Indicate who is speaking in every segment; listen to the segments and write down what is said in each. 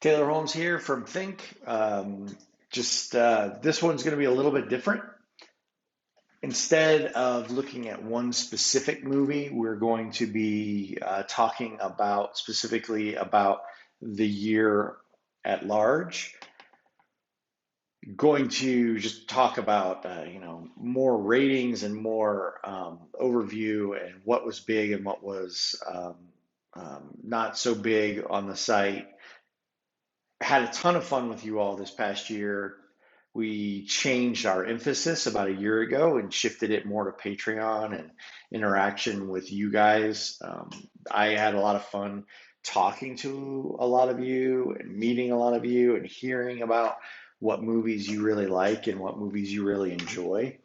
Speaker 1: Taylor Holmes here from THiNC. This one's going to be a little bit different. Instead of looking at one specific movie, we're going to be talking about specifically about the year at large. Going to just talk about more ratings and more overview and what was big and what was not so big on the site. Had a ton of fun with you all this past year. We changed our emphasis about a year ago and shifted it more to Patreon and interaction with you guys. I had a lot of fun talking to a lot of you and meeting a lot of you and hearing about what movies you really like and what movies you really enjoy.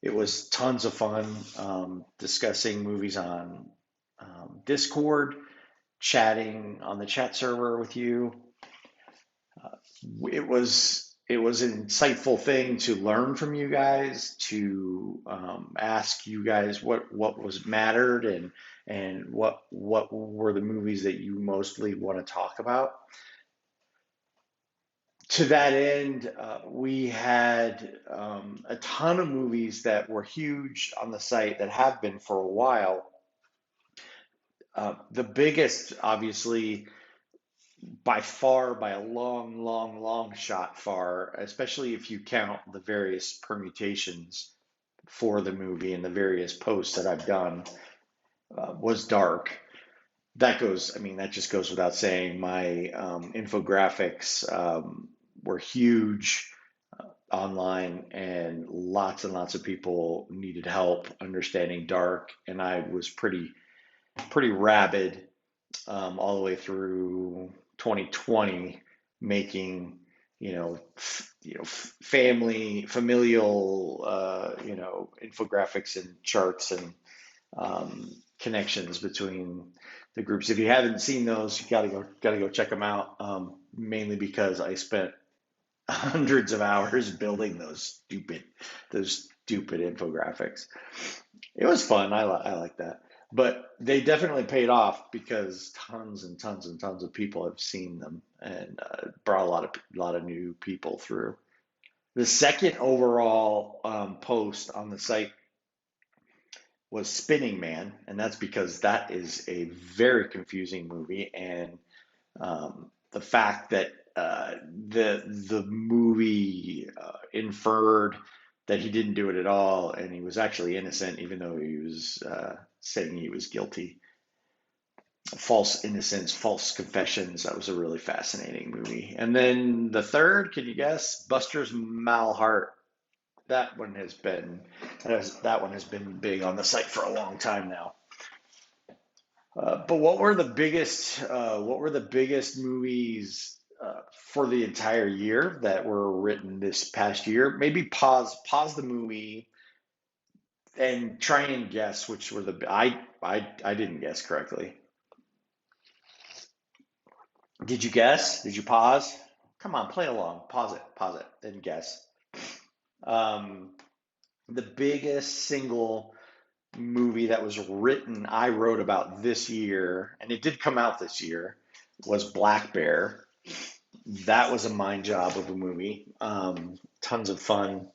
Speaker 1: It was tons of fun discussing movies on Discord, chatting on the chat server with you. It was an insightful thing to learn from you guys, to ask you guys what was mattered and what were the movies that you mostly want to talk about. To that end, we had a ton of movies that were huge on the site that have been for a while. The biggest, obviously, by far, by a long, long, long shot far, especially if you count the various permutations for the movie and the various posts that I've done, was Dark. That just goes without saying. My infographics were huge online, and lots of people needed help understanding Dark, and I was pretty rabid all the way through 2020, making familial infographics and charts and connections between the groups. If you haven't seen those, you gotta go check them out. Mainly because I spent hundreds of hours building those stupid infographics. It was fun. I like that. But they definitely paid off because tons and tons and tons of people have seen them and brought a lot of new people through. The second overall post on the site was Spinning Man, and that's because that is a very confusing movie, and the fact that the movie inferred that he didn't do it at all, and he was actually innocent, even though he was saying he was guilty. False innocence, false confessions. That was a really fascinating movie. And then the third, can you guess? Buster's Malheart. That one has been big on the site for a long time now. But what were the biggest movies for the entire year that were written this past year? Maybe pause the movie and try and guess which were the I didn't guess correctly. Did you guess? Did you pause? Come on, play along. Pause it, then guess. Um, the biggest single movie that was written, I wrote about this year, and it did come out this year, was Black Bear. That was a mind job of a movie. Tons of fun,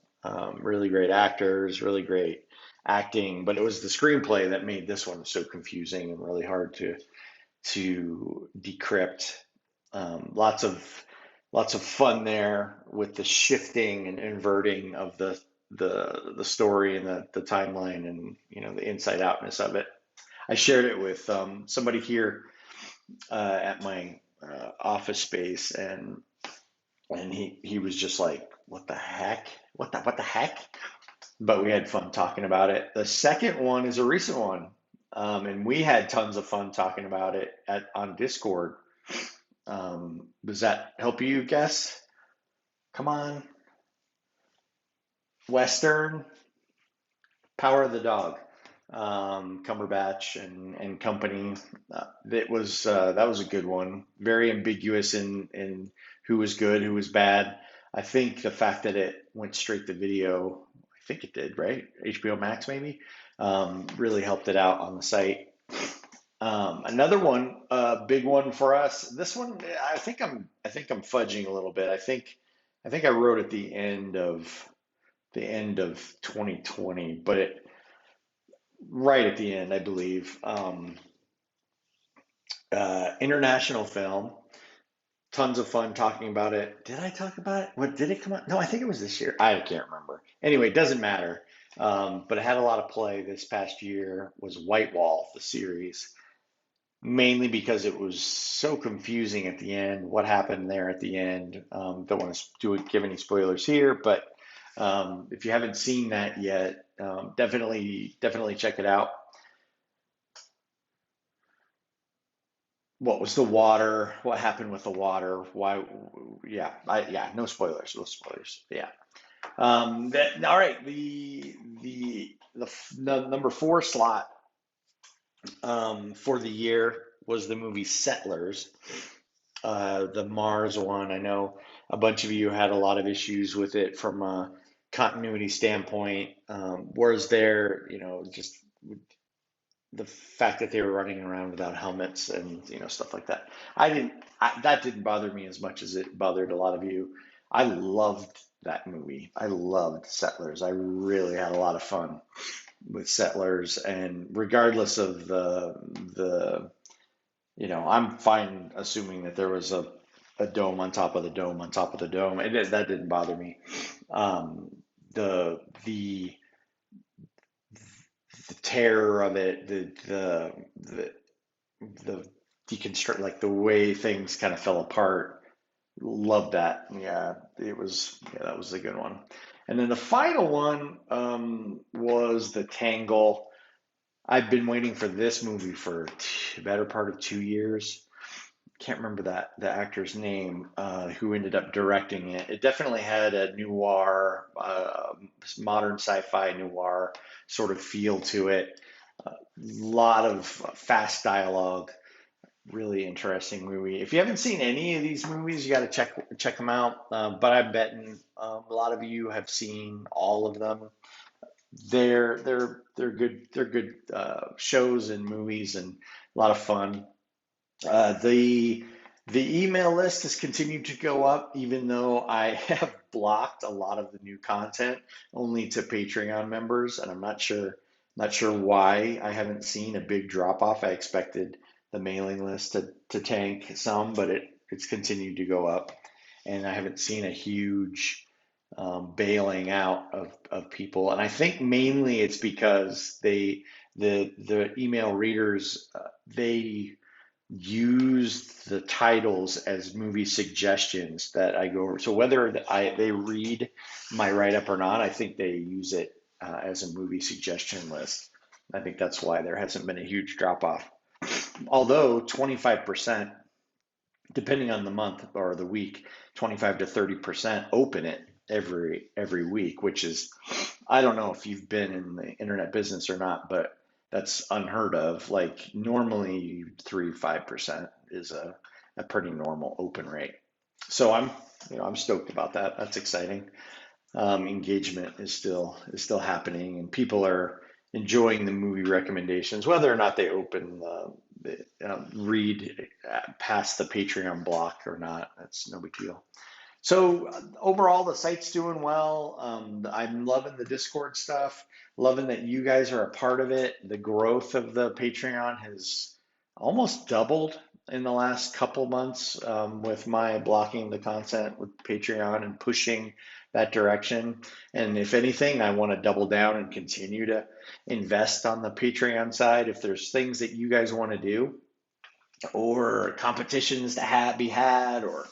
Speaker 1: really great actors, really great acting, but it was the screenplay that made this one so confusing and really hard to decrypt. Lots of fun there with the shifting and inverting of the story and the timeline and the inside outness of it. I shared it with somebody here at my office space, and he was just like, "What the heck? What the heck?" But we had fun talking about it. The second one is a recent one, and we had tons of fun talking about it on Discord. Does that help you guess? Come on. Western, Power of the Dog, Cumberbatch and company. That was a good one. Very ambiguous in who was good, who was bad. I think the fact that it went straight to video, I think it did, right? HBO Max maybe, really helped it out on the site. Another one, big one for us. This one, I think I'm fudging a little bit. I think I wrote at the end of 2020, but right at the end, I believe. International film. Tons of fun talking about it. Did I talk about it? What did it come out? No, I think it was this year. I can't remember. Anyway, it doesn't matter. But it had a lot of play this past year. Was White Wall, the series, mainly because it was so confusing at the end. What happened there at the end? Don't want to give any spoilers here, but if you haven't seen that yet, definitely check it out. What was the water? What happened with the water? Why? Yeah, no spoilers, no spoilers. Yeah. All right. The number four slot for the year was the movie Settlers, the Mars one. I know a bunch of you had a lot of issues with it from a continuity standpoint. Whereas there, just the fact that they were running around without helmets and stuff like that. That didn't bother me as much as it bothered a lot of you. I loved that movie. I loved Settlers. I really had a lot of fun with Settlers, and regardless of the I'm fine assuming that there was a dome on top of the dome on top of the dome. That didn't bother me. Um, the terror of it, the deconstruct, like the way things kind of fell apart. Love that. Yeah, that was a good one. And then the final one was the Tangle. I've been waiting for this movie for the better part of 2 years. Can't remember the actor's name who ended up directing it. It definitely had a noir, modern sci-fi noir sort of feel to it. A lot of fast dialogue. Really interesting movie. If you haven't seen any of these movies, you got to check them out. But I'm betting a lot of you have seen all of them. They're good. They're good shows and movies and a lot of fun. The email list has continued to go up, even though I have blocked a lot of the new content only to Patreon members, and I'm not sure why I haven't seen a big drop off. I expected the mailing list to tank some, but it's continued to go up, and I haven't seen a huge bailing out of people. And I think mainly it's because the email readers they use the titles as movie suggestions that I go over. So whether they read my write up or not, I think they use it as a movie suggestion list. I think that's why there hasn't been a huge drop off. Although 25%, depending on the month or the week, 25 to 30% open it every week, which is, I don't know if you've been in the internet business or not, but that's unheard of. Like normally 3-5% is a pretty normal open rate. So I'm stoked about that. That's exciting. Engagement is still happening, and people are enjoying the movie recommendations, whether or not they open read past the Patreon block or not. That's no big deal. So overall, the site's doing well. I'm loving the Discord stuff, loving that you guys are a part of it. The growth of the Patreon has almost doubled in the last couple months with my blocking the content with Patreon and pushing that direction. And if anything, I want to double down and continue to invest on the Patreon side. If there's things that you guys want to do, or competitions to be had, or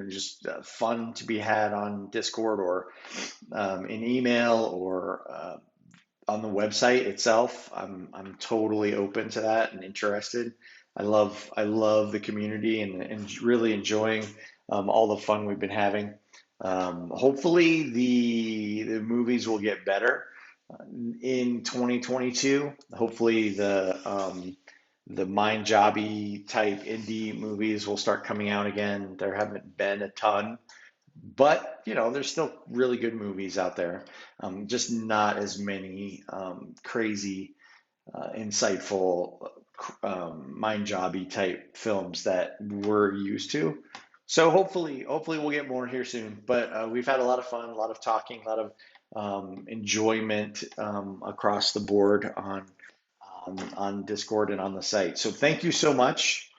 Speaker 1: just fun to be had on Discord or in email or on the website itself, I'm totally open to that and interested. I love the community and really enjoying all the fun we've been having. Hopefully the movies will get better in 2022. Hopefully the mind jobby type indie movies will start coming out again. There haven't been a ton, but there's still really good movies out there. Just not as many crazy, insightful mind jobby type films that we're used to. So hopefully we'll get more here soon. But we've had a lot of fun, a lot of talking, a lot of enjoyment across the board on Discord and on the site. So thank you so much.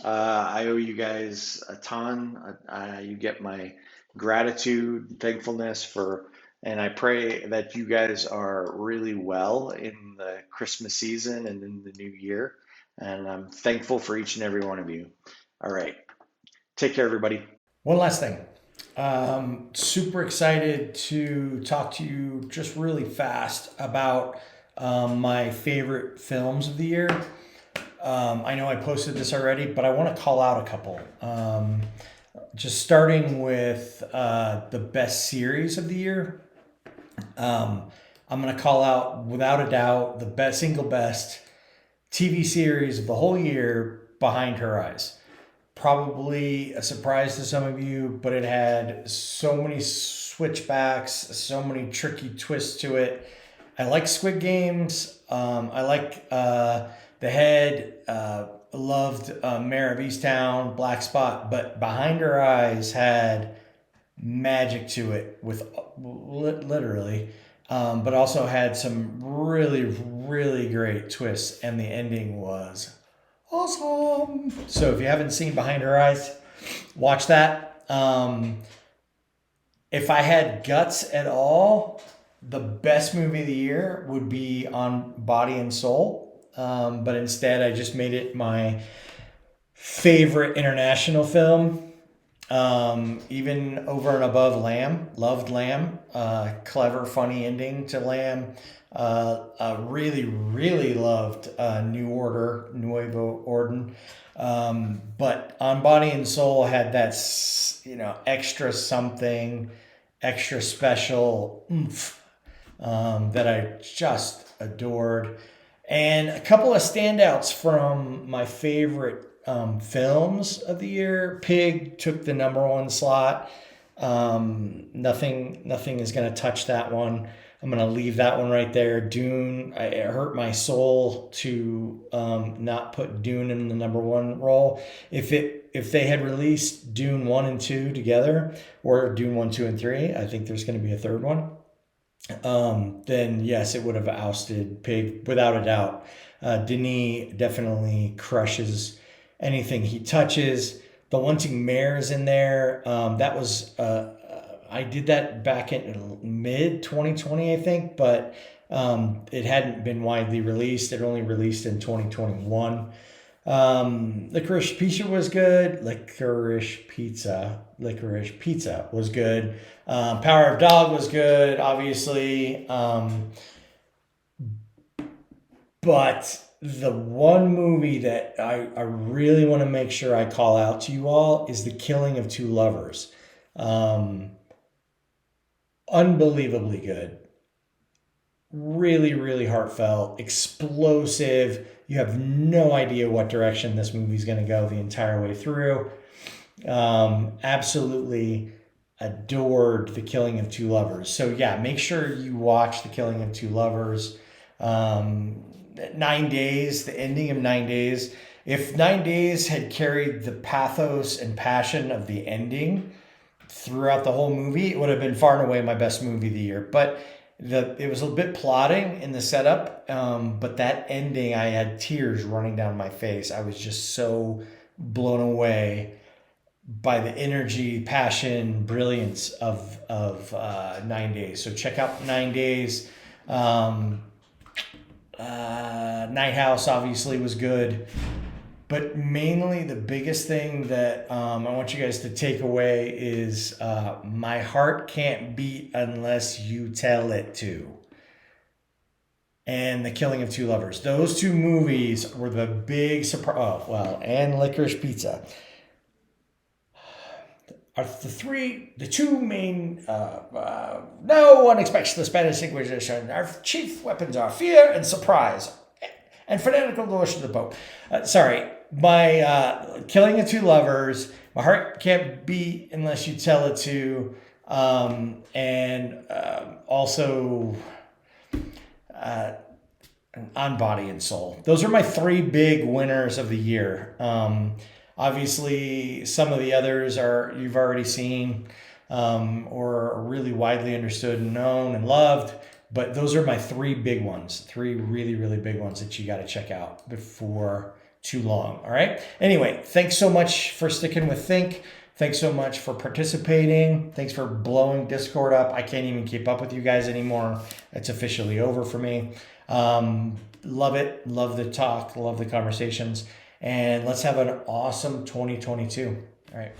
Speaker 1: I owe you guys a ton. You get my gratitude, thankfulness for, and I pray that you guys are really well in the Christmas season and in the new year. And I'm thankful for each and every one of you. All right. Take care, everybody.
Speaker 2: One last thing. Super excited to talk to you just really fast about my favorite films of the year. I know I posted this already, but I want to call out a couple. Just starting with the best series of the year. I'm going to call out, without a doubt, the best single best TV series of the whole year, Behind Her Eyes. Probably a surprise to some of you, but it had so many switchbacks, so many tricky twists to it. I like Squid Games. I like The Head. Loved Mayor of Easttown, Black Spot, but Behind Her Eyes had magic to it with literally, but also had some really, really great twists, and the ending was awesome. So if you haven't seen Behind Her Eyes, watch that. If I had guts at all, the best movie of the year would be On Body and Soul. But instead, I just made it my favorite international film. Even over and above Lamb, loved Lamb. Clever, funny ending to Lamb. Really, really loved Nuevo Orden. But On Body and Soul had that, extra something, extra special oomph, that I just adored. And a couple of standouts from my favorite films of the year. Pig took the number one slot. Nothing is going to touch that one. I'm going to leave that one right there. Dune, it hurt my soul to not put Dune in the number one role. If they had released Dune 1 and 2 together, or Dune 1, 2, and 3, I think there's going to be a third one. Then yes, it would have ousted Pig without a doubt. Denis definitely crushes anything he touches. The Wanting Mare's in there. That was I did that back in mid 2020, I think, but it hadn't been widely released. It only released in 2021. Licorice Pizza was good. Licorice Pizza was good. Power of Dog was good, obviously. But the one movie that I really want to make sure I call out to you all is The Killing of Two Lovers. Unbelievably good. Really, really heartfelt, explosive. You have no idea what direction this movie's going to go the entire way through. Absolutely adored The Killing of Two Lovers. So yeah, make sure you watch The Killing of Two Lovers. 9 Days, the ending of 9 Days. If 9 Days had carried the pathos and passion of the ending throughout the whole movie, it would have been far and away my best movie of the year. But it was a bit plodding in the setup, but that ending, I had tears running down my face. I was just so blown away by the energy, passion, brilliance of 9 Days. So check out 9 Days. Night House obviously was good, but mainly the biggest thing that I want you guys to take away is my heart can't beat unless you tell it to. And The Killing of Two Lovers. Those two movies were the big surprise. Oh, well, and Licorice Pizza are the two main. No one expects the Spanish Inquisition. Our chief weapons are fear and surprise, and fanatical devotion to the Pope. Sorry, my Killing of Two Lovers. My heart can't beat unless you tell it to, and also On Body and Soul. Those are my three big winners of the year. Obviously, some of the others are you've already seen or are really widely understood and known and loved. But those are my three big ones, three really, really big ones that you got to check out before too long. All right. Anyway, thanks so much for sticking with THiNC. Thanks so much for participating. Thanks for blowing Discord up. I can't even keep up with you guys anymore. It's officially over for me. Love it. Love the talk. Love the conversations. And let's have an awesome 2022. All right.